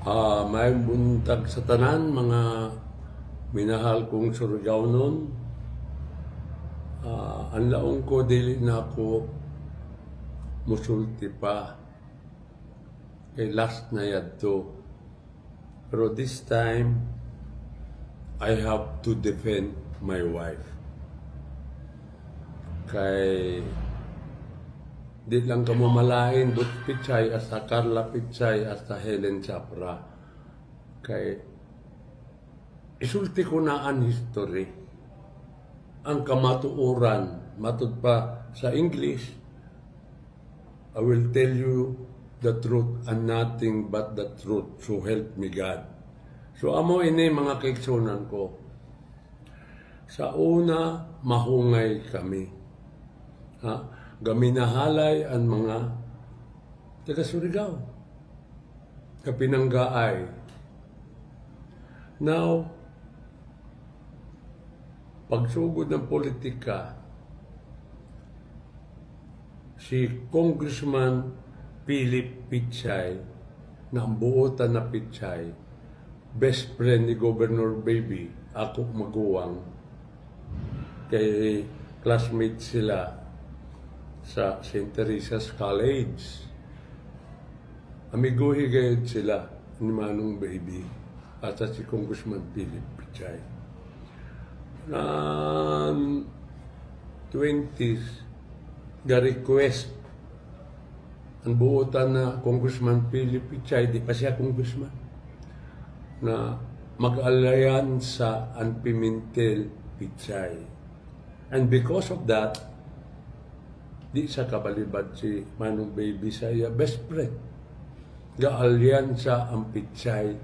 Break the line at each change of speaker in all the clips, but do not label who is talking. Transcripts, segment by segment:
May buntag sa tanan, mga minahal kong Surigao-non. Ang laong ko, dili na ako musulti pa. Kay last na yadto. Pero this time, I have to defend my wife. Kay di lang ka mamalain, Butch Pichay, hasta Carla Pichay, hasta Helen Chapra. Kay isulti ko na ang history. Ang kamatuoran, matud pa sa English, I will tell you the truth and nothing but the truth, so help me God. So amo ini mga kaiksunan ko. Sa una, mahungay kami. Gaminahalay ang mga taga Surigao, kapinanggaay. Now, pagsugod ng politika, si Congressman Philip Pichay, na ang buotan na Pichay, best friend ni Governor Baby, ako maguwang, kay classmate sila sa St. Teresa's College. Amiguhi gayud sila ni Manong Baby at si Congressman Philip Pichay. 20s, ga-request ang buotan na Congressman Philip Pichay, di pa siya congressman, na mag-alliance ang Pimentel Pichay. And because of that, di sa kabalibad si Manong Baby sa iya best friend. Ga-alyansa ang Pichay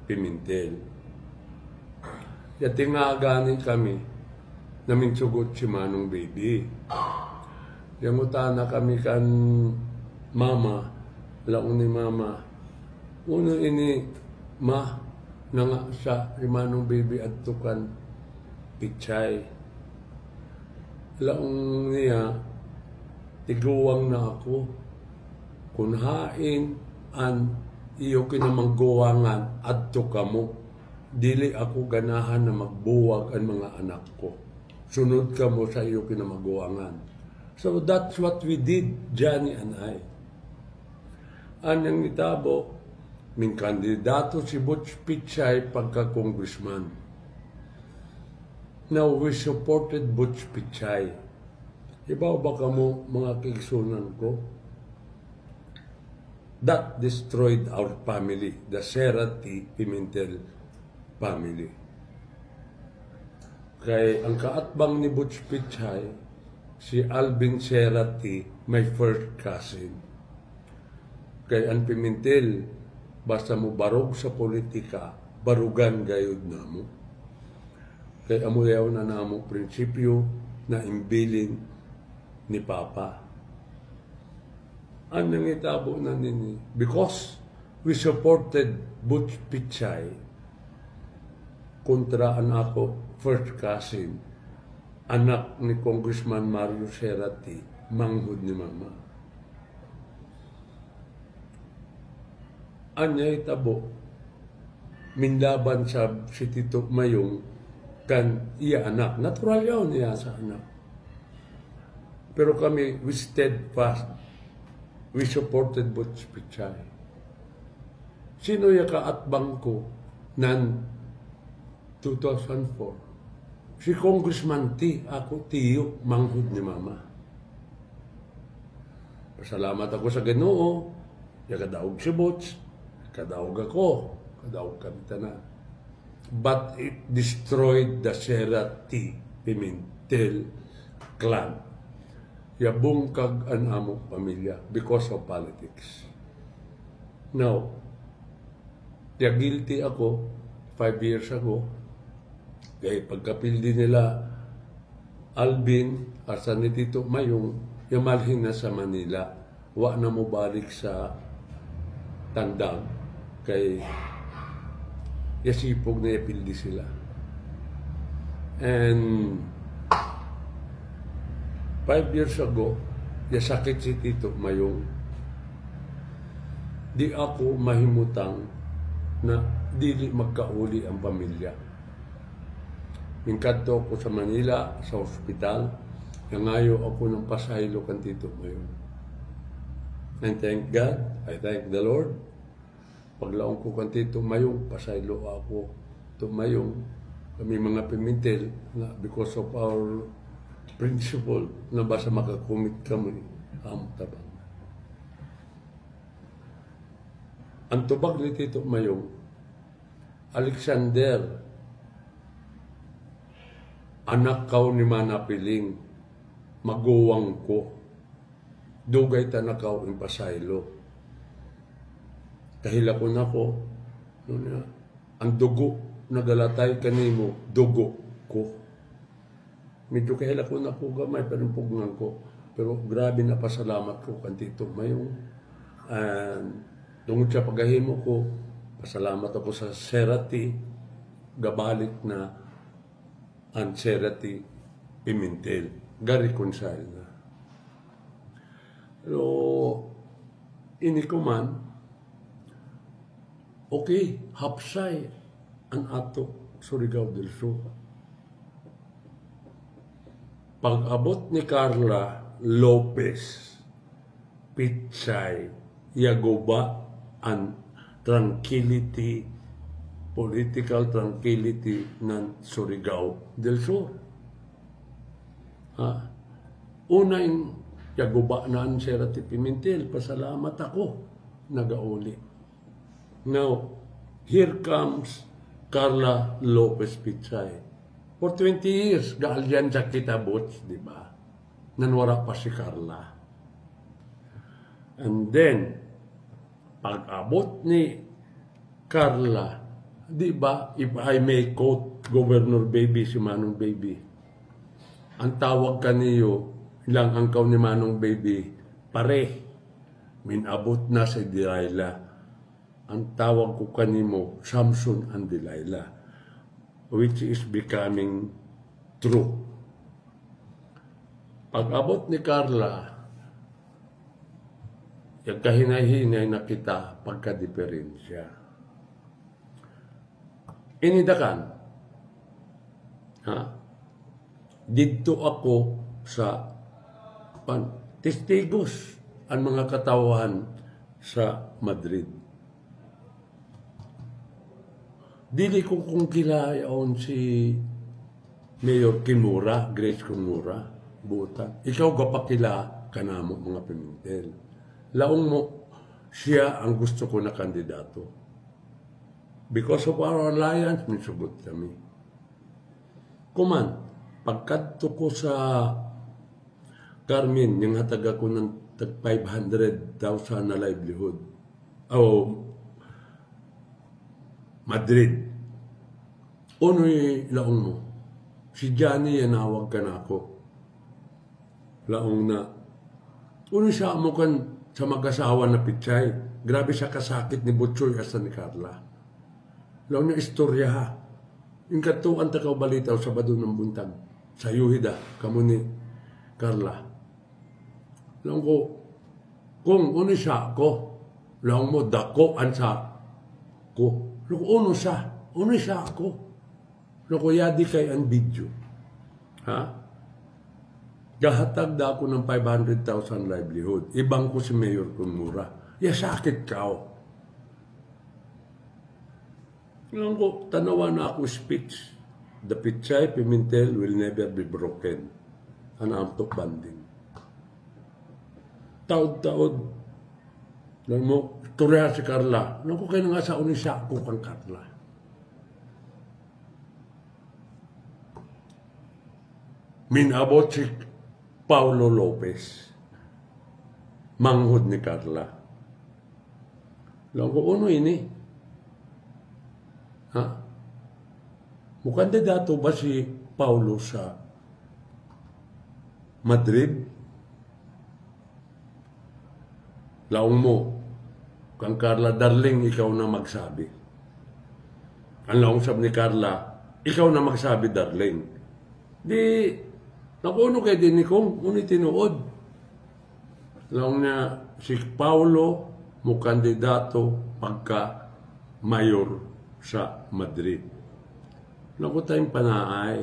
Pimentel. Yatingaganin kami namin sugot si Manong Baby. Yangutana kami kan mama, laon ni mama. Uno ini ma nga sa si Manong Baby at tukan Pichay. Laong niya, tiguwang na ako, kunhain an iyo kinamangguwangan adto kamo, dili ako ganahan na magbuwag ang mga anak ko. Sunod kamo sa iyo kinamangguwangan. So that's what we did, Johnny and I. Anyang itabo, min kandidato si Butch Pichay pagka-congressman. Now we supported Butch Pichay. Ibaw ba ka mo, mga kaigsunan ko? That destroyed our family, the Serati Pimentel family. Kay ang kaatbang ni Butch Pichay, si Alvin Serati, my first cousin. Kay ang Pimentel, basta mo barog sa politika, barugan gayud na mo. Kay amuyaw na namo prinsipyo na imbilin ni Papa. Anong itabo na nini? Because we supported Butch Pichay kontra ang ako first cousin, anak ni Congressman Mario Serati, manghud ni Mama. Anya itabo, minlaban sa si Tito Mayong kan iya anak. Natural yaw niya sa anak. Pero kami, we steadfast. We supported Butch Pichay. Sino yung kaatbang ko nan 2004? Si Congressman T. Ako, Tiyo, manghud ni Mama. Pasalamat ako sa Ginoo. Ya kadaog si Butch. Kadaog ako. Kadaog kami tanan. But it destroyed the Serati Pimentel clan. Yabungkag ang among pamilya because of politics. Now, guilty ako 5 years ago. Kaya pagkapildi nila Alvin, asa ni Tito Mayong, yamalhin na sa Manila. Wa na mo balik sa Tandang. Kay yasipog na yapildi sila. And 5 years ago, yasakit si Tito Mayong. Di ako mahimutang na dili magkauli ang pamilya. Mingkadto ko sa Manila, sa ospital, nangayo ako ng pasaylo kan Tito Mayong. And thank God, I thank the Lord. Paglaong ko kan Tito Mayong, pasaylo ako. Tito Mayong, kami mga Pimentel, na because of our principle, na basta makakumit kami, tabang. Ang tubag ni Tito Mayong, Alexander, anak kaw ni Manapiling, maguwang ko, dugay tanakaw in pasaylo. Kahila ko na ko, ang dugo, nagalatay kanimo, dugo ko. Medyo kahila ko na ko gamay, pero pugngan ko. Pero grabe na pasalamat ko kan Tito Mayong. Tungod sa pagahimo ko, pasalamat ako sa Serati, gabalik na ang Serati Pimentel. Ga-reconcile na. Pero, ini ko man, okay, hapsay ang ato Surigao del Sur. Pag-abot ni Carla Lopez, Pitsay, Yagoba, ang tranquility, political tranquility ng Surigao del Sur. Una yung yaguba na ang Serati Pimentel, pasalamat ako, nagauli. Now, here comes Carla Lopez Pitsay. For 20 years, gaalyan sa kitabots, di ba? Nanwara pa si Carla. And then, pag-abot ni Carla, di ba, if I may quote Governor Baby, si Manong Baby, ang tawag kaniyo, ilang angkaw ni Manong Baby, pare, minabot na si Delilah. Ang tawag ko kanimo, Samson and Delilah, which is becoming true. Pag-abot ni Carla, yung kahinay-hinay na kita pagka-diferensya. Inidakan, dito ako sa testigos ang mga katawan sa Madrid. Dili ko kung kilayon si Mayor Kimura, Grace Kimura, buta. Ikaw gapakila ka na mo mga Pimentel. Laong mo, siya ang gusto ko na kandidato. Because of our alliance, may sugot kami. Kuman, pagkadto ko sa Carmen, yung hatag ako ng 500,000 na livelihood. Madrid. Uno'y laong mo? Si Johnny, yanawag ka na ako. Laong na. Uno'y siya mo kan sa mag-asawa na Pitsay. Grabe siya kasakit ni Butchoy asa ni Carla. Laong na istorya ha. Yung katuan takaw balitaw sa Sabado ng Buntag. Sa Yuhida, kamo ni Carla. Laong ko, kung uno'y siya ako, laong mo dako an sa ko. Loko, uno siya ako. Loko, yadi kay ang video. Gahatag da ako ng 500,000 livelihood. Ibang ko si Mayor Kimura. Sakit kao. Ngayon ko, tanawa na ako speech. The Pitsay Pimentel will never be broken. Anamtok banding. Taod-taod. Lang mo, turya si Carla. Nang ko kayo nga sa unisya ko kang Carla. Minabot si Paulo Lopez. Manghod ni Carla. Lang ko, ano ini? Mukandidato ba si Paulo sa Madrid? Laong mo, kang Carla, darling, ikaw na magsabi. Ang laong sabi ni Carla, ikaw na magsabi, darling. Di, nakuno kayo din ni Kong, ngunit tinuod. Laong na si Paulo, mukandidato pagka mayor sa Madrid. Naku tayong panaay,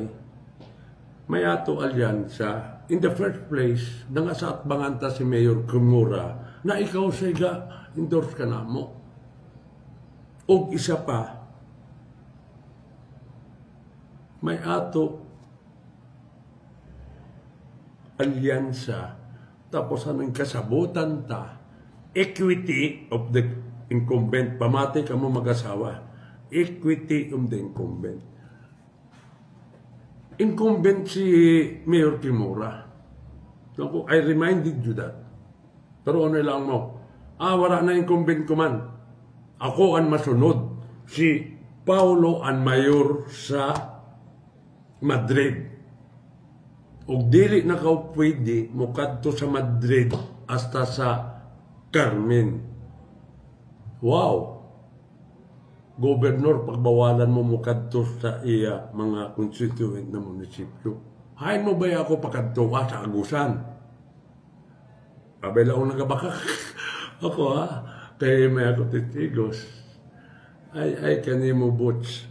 may ato alyansa. In the first place, sa atbanganta si Mayor Kimura na ikaw siya endorse ka na mo. O isa pa, may ato alyansa tapos anong kasabutan ta, equity of the incumbent. Pamati ka mo mag-asawa. Equity of the incumbent. Incumbent si Mayor Kimura. I reminded you that. Pero ano lang mo, wala na incumbent ko man. Ako ang masunod. Si Paulo ang mayor sa Madrid. O dili na ka pwede mukadto sa Madrid hasta sa Carmen. Wow! Gobernador, pagbawalan mo mukadto sa iya mga constituent na munisipyo. Hain mo ba ako pakadto ka sa Agusan? Abela ko nagabaka. Ako kaya may ako titigos. Ay kanimo butch.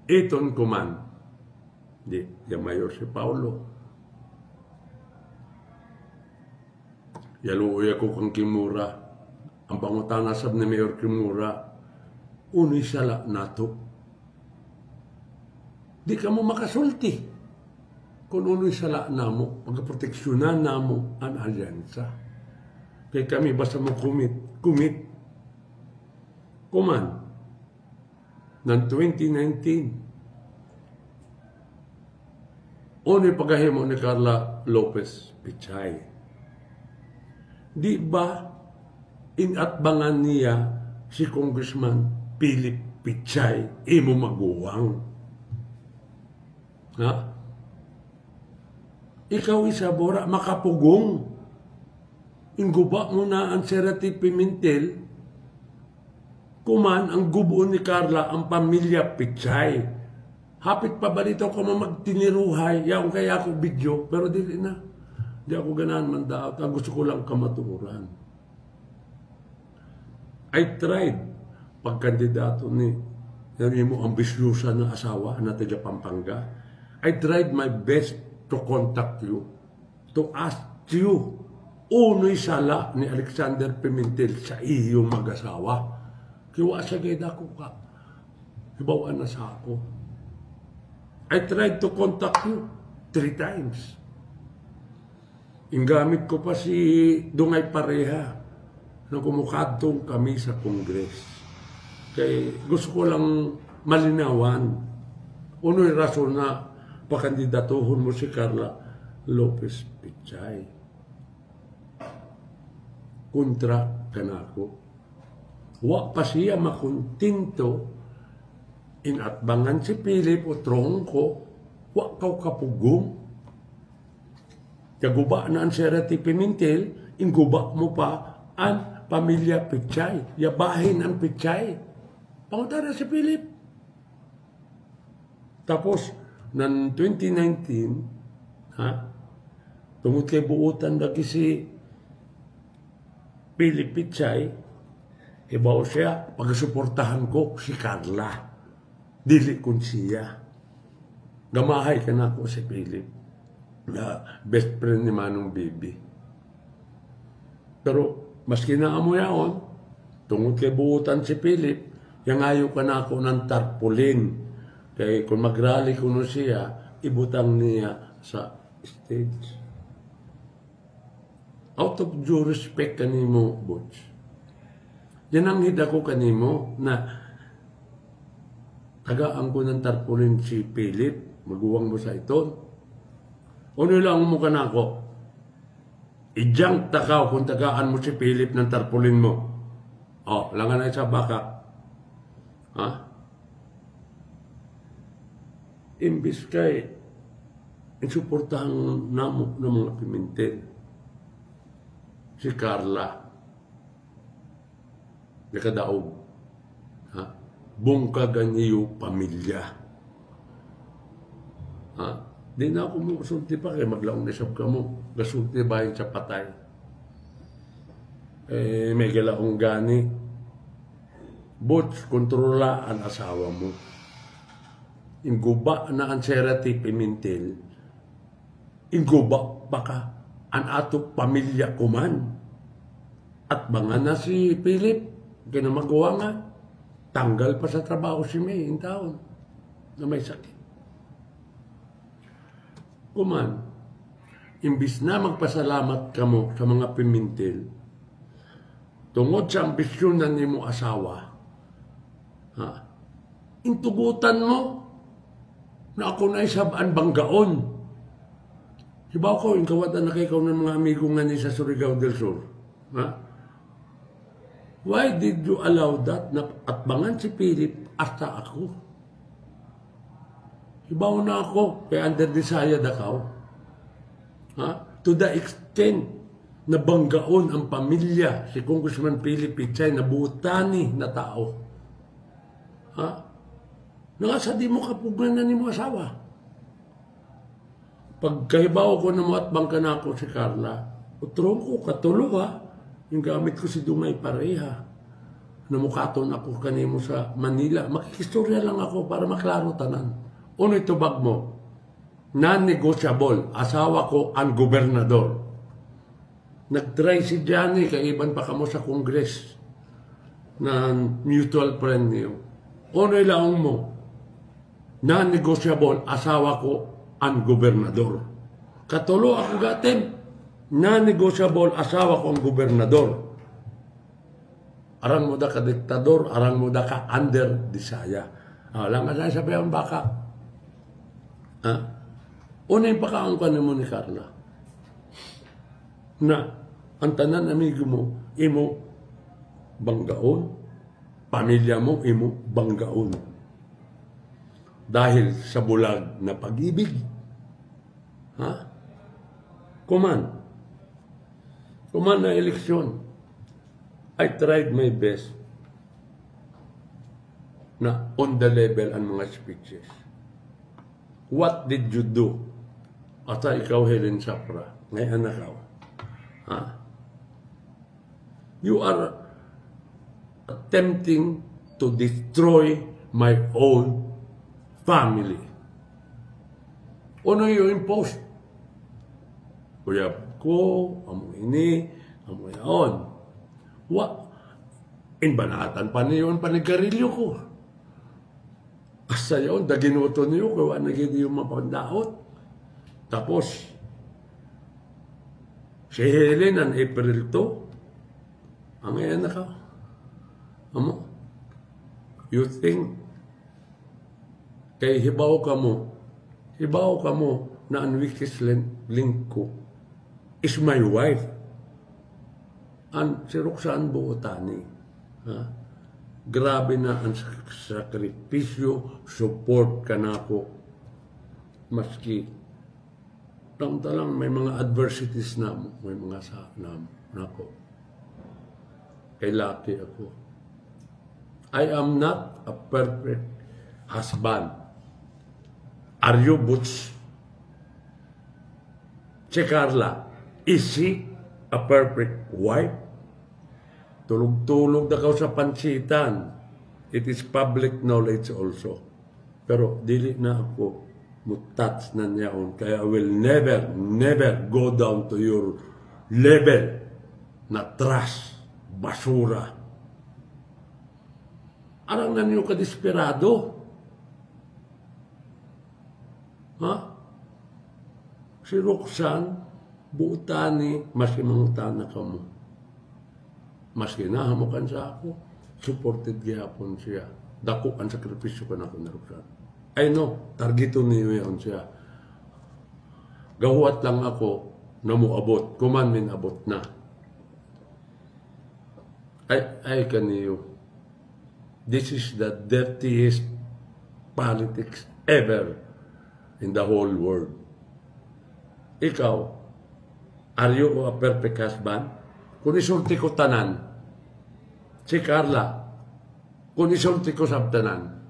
Iton kuman. Di, yung mayor si Paulo. Yaluoy ako kang Kimura. Ang pangutana sab ni Mayor Kimura, unoy sala nato. Di ka mo makasulti. Kung unoy sala namo, pagkaproteksyonan namo ang alyansa. Kaya kami basta mo kumit. Kuman, ng 2019, unoy pagahimo ni Carla Lopez Pichay. Di ba inatbangan niya si Congressman Philip Pichay, imo maguwang. Ikaw isa bora makapugong. Inguba mo na ang Serati Pimentel, kuman ang gubuon ni Carla ang pamilya Pichay. Hapit pa ba dito ko magtiniruhay, yaong kaya ako video, pero dili na. Di ako ganahan man daot, gusto ko lang kamaturan. I tried pagkandidato ni mo ambisyusa na asawa na taga Pampanga. I tried my best to contact you, to ask you, unoy sala ni Alexander Pimentel sa iyong mag-asawa. Kiwa sa geda ko ka. Ibawaan na sa ako. I tried to contact you 3 times. Ingamit ko pa si Dungay Pareha na kumukadtong kami sa Congress. Kaya gusto ko lang malinawan. Uno'y rason na pakandidatuhon mo si Carla Lopez Pichay. Kontra ka na ako. Wa pa siya makuntinto inatbangan si Philip o trongko. Wa kaw kapugong. Kaguba na ang Serati Pimentel, inguba mo pa ang pamilya Pichay. Yabahin ang Pichay. Pangutara si Philip. Tapos, ng 2019, tungod kay buutan lagi si Philip Pichay, ibaw siya, pagsuportahan ko si Carla. Dili kun siya. Gamahay ka na ako si Philip, na best friend ni Manong Bibi. Pero, maski na amo yaon, tungod kay buutan si Philip, yang ayaw ka na ako ng tarpaulin. Kaya kung mag-rally ko na siya, ibutang niya sa stage. Out of due respect kanimo, Butch. Yan ang hida ko kanimo na tagaan ko ng tarpaulin si Philip, maguwang mo sa ito. Ano lang mo ka na ako? Ijang takaw kung tagaan mo si Philip ng tarpaulin mo. Langan na sa baka. Imbis kay insuportahan namo ng mga Pimentel. Si Carla. Nakadaog. Bungkagan niyo pamilya. Di na ako mo kasulti pa kaya maglaong nisab ka mo. Kasulti bayan sa patay. may galaong gani. Butch, kontrola ang asawa mo. Inguba na ang Serati Pimentel, inguba baka ang ato pamilya kuman. At mga na si Philip, ginamagawa nga, tanggal pa sa trabaho si May in taon na may sakit. Kuman, imbis na magpasalamat kamo sa mga Pimentel, tungod sa ambisyon na ni mo asawa, intugutan mo na ako na isabaan banggaon. Hibaw ko, inkawatan na kayo ng mga amigo nga ni sa Surigao del Sur. Why did you allow that na atbangan si Philip hasta ako? Hibaw na ako, kaya under desire akaw. To the extent na banggaon ang pamilya si Congressman Philip Pichay na butani na tao. Nangasa di mo kapugnan na ni mo asawa. Pagkahibaw ko na mo at bangka na ako si Carla, utrong ko, katulo yung gamit ko si Dumay pareha. Namukaton ako kanimo sa Manila. Makikistorya lang ako para maklaro tanan. Uno ito bag mo? Non-negotiable. Asawa ko ang gobernador. Nag-try si Johnny, kaiban pa kamo sa Congress na mutual friend niyo. Uno ilaong mo? Non-negotiable. Asawa ko ang gobernador. Katulo ako gatin, non-negotiable, asawa ko ang gobernador. Arang mo da ka diktador, arang mo da ka under disaya. Lang ka sa sabihan baka. Una yung pakaang ka mo ni Carla. Na, ang tanan amigo mo, imo banggaon, pamilya mo, imo banggaon. Dahil sa bulag na pag-ibig. Kuman na eleksyon. I tried my best na on the level ang mga speeches. What did you do? Ata ikaw, Helen Sapra, ngayon nakaw. You are attempting to destroy my own family. Ano yung impose? Kuyab ko, amo ini, amo yaon. Inbanatan pa niyon panigarilyo ko. Asa yun, daginuto niyo, kaya naging yung mapandaot. Tapos, si Helen ang April 2, ang ngayon na ka. Amo, you think, kay hibaw ka mo na ang weakest link ko is my wife. Si Roxanne Buotani. Grabe na ang sakripisyo, support ka na ako. Maski, lang may mga adversities na mo, may mga na ako. Kay lucky ako. I am not a perfect husband. Are you, Butch? Si Carla, is she a perfect wife? Tulog-tulog na ka sa pansitan. It is public knowledge also. Pero dili na ako mutats na niyaon. Kaya I will never go down to your level na trash, basura. Arang na niyo ka-desperado. Si Roxanne Buotani, maski mangutana ka mo. Maski nahamukan sa ako, supported gihapon siya. Dako ang sakripisyo ka na ako na Roxanne. I know, targeto niyo yan siya. Gahuat lang ako na muabot. Kuman min abot na. Ay kaniyo. This is the dirtiest politics ever in the whole world. Ikaw, are you a perfect husband? Kung isulti ko tanan, si Carla, kung isulti ko sa tanan,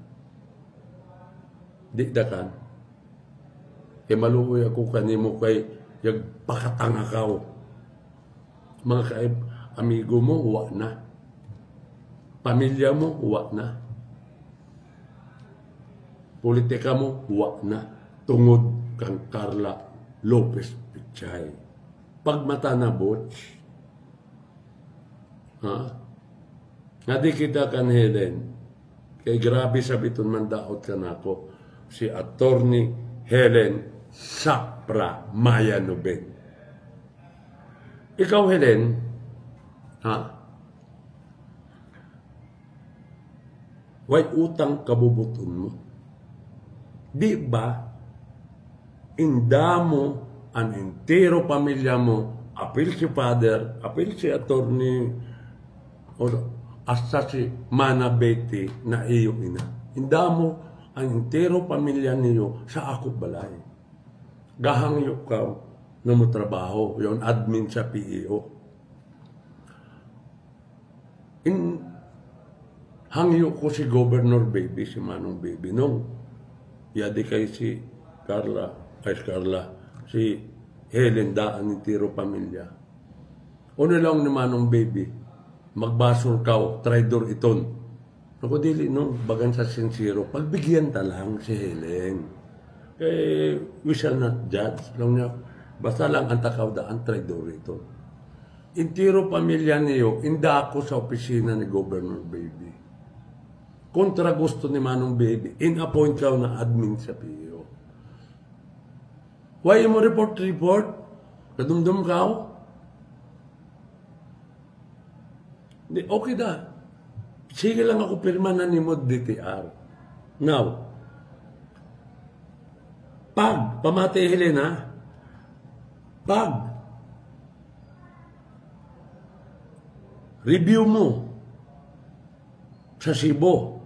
di dakan. Kaya maluoy ako kanimo kay yung pakatanga kao. Mga kaib, amigo mo, wa na. Pamilya mo, wa na. Politika mo, wa na. Tungod kang Carla Lopez Pichay. Pagmata na, Butch. Ha? Nga di kita kan Helen. Kay grabe sabiton man daot ka na ako. Si Attorney Helen Sapra Mayanobet. Ikaw, Helen, ha? Way utang kabubuton mo. Di ba, inda mo, ang entero pamilya mo, apil si father, apil si attorney, o asa si Manabeti na iyo ina. Inda mo, ang entero pamilya niyo sa ako balay. Gahangyo ka na mo trabaho, yon admin sa PEO. Hangyo ko si Governor Baby, si Manong Baby, nung yadi kay si Carla, si Helen daan ni Tiro Pamilya. Ano lang ni Manong Baby, magbasol ka, traidor iton. Ako dili, no, bagan sa sincero, pagbigyan ta lang si Helen. Eh, we shall not judge. Lang niya, basta lang ang takaw daan, traidor ito. Intiro pamilya niyo, inda ako sa opisina ni Governor Baby. Kontra gusto ni Manong Baby, in-appoint ka na admin sa PEO. Why mo report? Kadumdum ka? Di, okay da. Sige lang ako pirma na ni Mod DTR. Now, pag, pamati Helena, pag, review mo sa Cebu,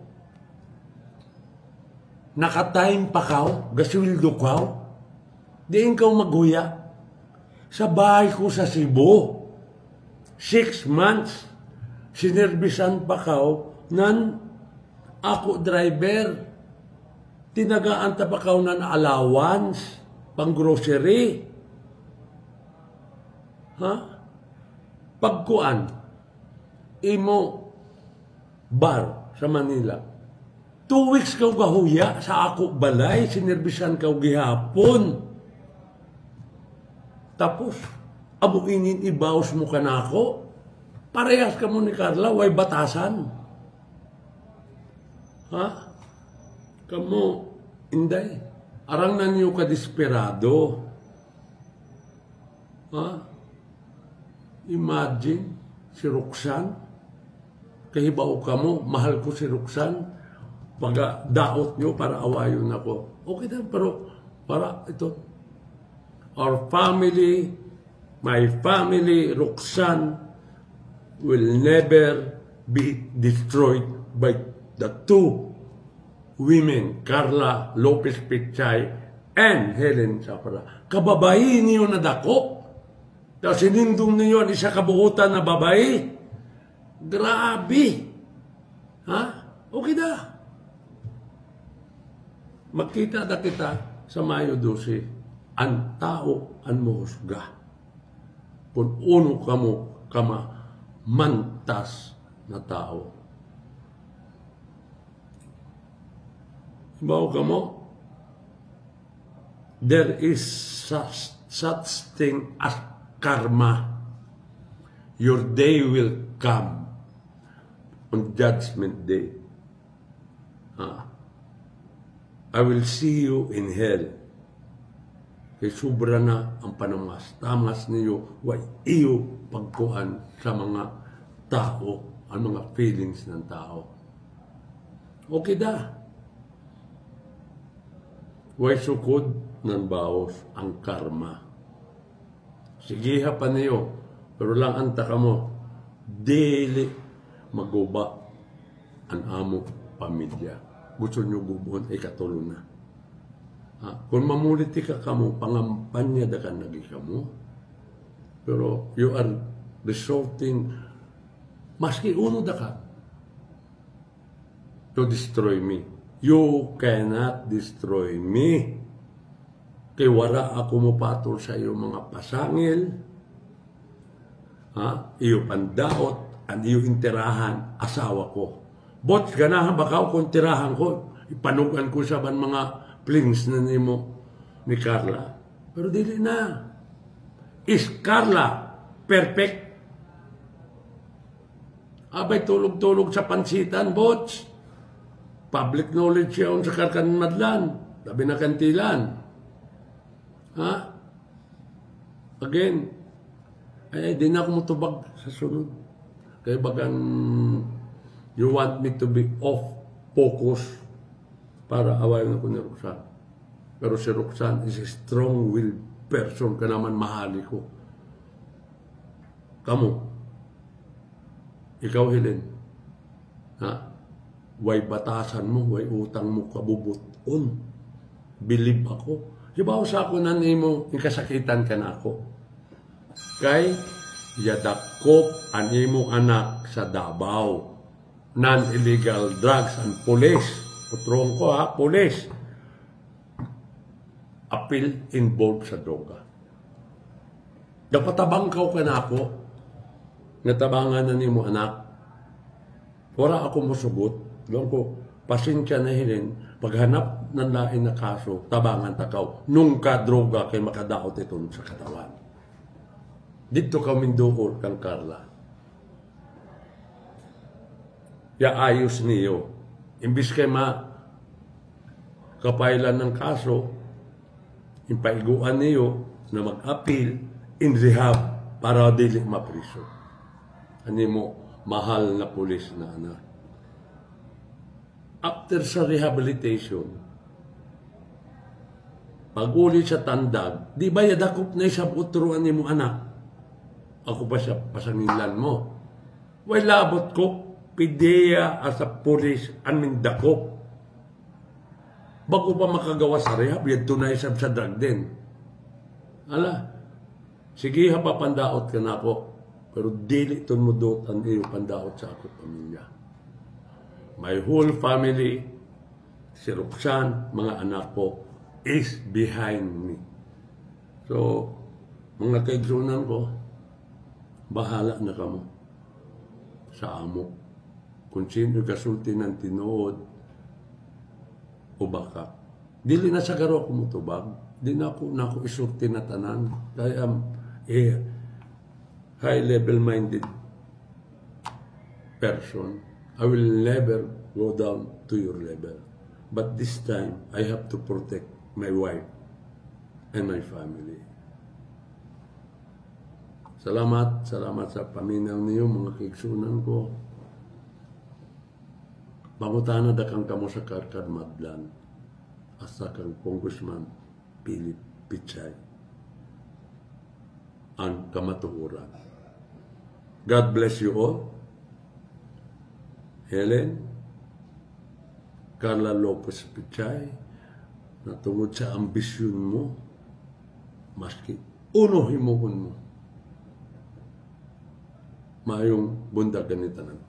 nakatime pa kaw, gaswildo kaw, diin kaw maguya. Sa bahay ko sa Cebu, 6 months, sinerbisan pa kaw nan ako driver. Tinagaan ta pa kaw nan allowance, pang grocery. Ha? Pagkuan, imo bar sa Manila. 2 weeks kaw gahuya sa ako balay, sinerbisan kaw gihapon. Tapos, abuinin ibaos mo ka na ako. Parehas ka mo ni Carla, way batasan. Ha? Kamu, inday. Arang na niyo ka desperado. Ha? Imagine, si Roxanne, kahibaw ka mo, mahal ko si Roxanne, pag daot nyo para awayon ako. Okay na, pero para ito, our family, my family, Roxanne, will never be destroyed by the 2 women, Carla Lopez Pichay and Helen Sapra. Kababayi niyo na dako. Tapos sinindong niyo ang isa kabuutan na babae. Grabe. Ha? Okay na. Magkita na kita sa Mayo 12. Ang tao ang muhusga. Kung uno kama mantas na tao. Bawa ka mo, there is such thing as karma. Your day will come on Judgment Day. I will see you in hell. Kay sobra na ang panamas-tamas niyo, way iyo pagkuhan sa mga tao, ang mga feelings ng tao. Okay da. Way sukod ng baos ang karma. Sigiha pa niyo, pero lang anta ka mo, dili maguba ang amo pamilya. Gusto nyo gubuhon ay katulo na. Kung mamuliti ka kamo, pangampanya da ka nagi kamo. Pero you are resorting, maski uno da ka, to destroy me. You cannot destroy me. Kay wala ako mo patol sa iyo mga pasangil. Ha? Iyo pandaot, ang iyo intirahan, asawa ko. Bots, ganahan bakaw kung tirahan ko, ipanugan ko sa ban mga flings na nimo ni Carla. Pero dili na. Is Carla perfect? Abay tulog-tulog sa pansitan, bots. Public knowledge yun sa Karkan Madlan. Labi na kantilan. Ha? Again, di na ako mutubag sa sunod. Kaya bagang you want me to be off focus para awayin ako ni Roxanne. Pero si Roxanne is a strong-willed person ka naman mahali ko. Kamu, ikaw, Helen, ha? Way batasan mo, way utang mo kabubuton. Believe ako. Diba sa ako na nimo, ikasakitan ka na ako. Kay, yadakop ang imo anak sa Davao. Non-illegal drugs and police. Putrong ko ha, police. Appeal involved sa droga. Dapatabangkaw ka na ako. Natabangan na ni mo anak. Wala ako musugot. Doon ko, pasensya na hilin. Paghanap ng lain na kaso, tabangan takaw. Nung ka-droga kay makadaot ito sa katawan. Dito kami doon kang Carla. Ya ayos niyo. Imbis kay kapailan ng kaso, impaiguan niyo na mag-appeal in rehab para dili mapriso. Ani mo, mahal na pulis na anak. After sa rehabilitation, pag-uli sa tandag, di ba yadakop na isang uturuan ni mo anak? Ako pa siya pasangilan mo. Way labot ko, pideya as a pulis aning dakop. Bago pa makagawa sa rehab, yan tunay sa drug din. Ala, sige ha papandaot ka na ako. Pero dili ito mo doon iyo pandaot sa ako pamilya. My whole family, si Roxanne, mga anak ko, is behind me. So, mga kaigsunan ko, bahala na kamo sa amo. Kung sino kasulti ng tinood o baka. Dili na sa garo ako mutubag. Di na ako isulti na tanan. I am high-level-minded person. I will never go down to your level. But this time, I have to protect my wife and my family. Salamat sa paminaw niyo, mga kaigsunan ko. Pangutana da kang kamo sa Karkan Madlan, asa kang Congressman Philip Pichay, ang kamatuhuran. God bless you all. Helen, Carla Lopez Pichay, na tungod sa ambisyon mo, maski unohin mo mayong bundagan ni tanan.